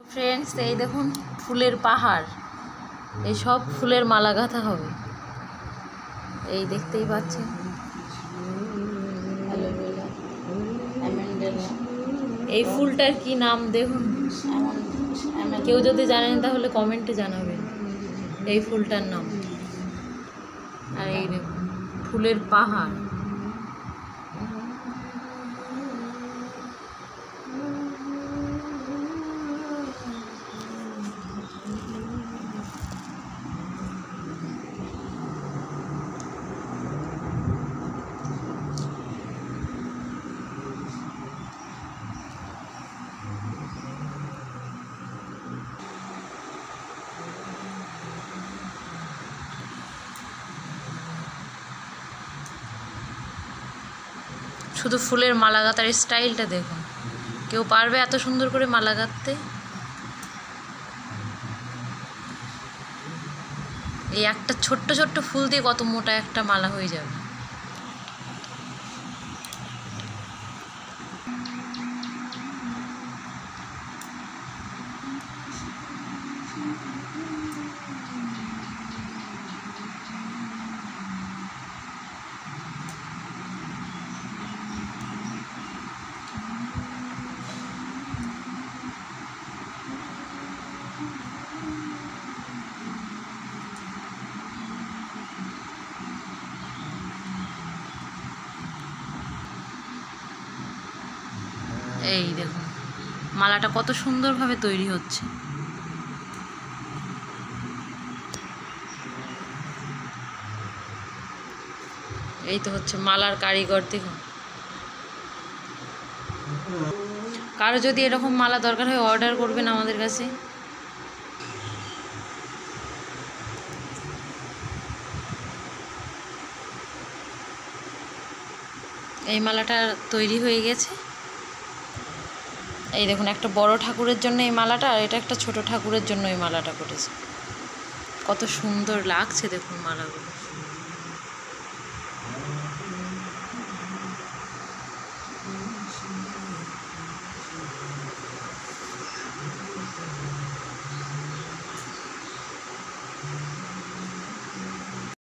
friends এই দেখুন ফুলের পাহাড় এই সব ফুলের মালা গাঁথা হবে এই দেখতেই পাচ্ছেন এই ফুলটার কি নাম দেখুন কেউ যদি জানেন তাহলে কমেন্টে জানাবেন এই ফুলটার নাম আর এই দেখুন ফুলের পাহাড় শুধু ফুলের মালা গাঁথার স্টাইলটা দেখুন কেউ পারবে এত সুন্দর করে মালা গাঁথতে এই একটা ছোট্ট ছোট্ট ফুল দিয়ে কত মোটা একটা মালা হয়ে যাবে এই দেখুন মালাটা কত সুন্দরভাবে তৈরি হচ্ছে এই তো হচ্ছে মালার কারিগর দেখুন কারো যদি এরকম মালা দরকার হয় অর্ডার করবেন আমাদের কাছে এই মালাটা তৈরি হয়ে গেছে এই দেখুন একটা বড় ঠাকুরের জন্য এই মালাটা আর এটা একটা ছোট ঠাকুরের জন্য এই মালাটা করেছে কত সুন্দর লাগছে দেখুন মালাগুলো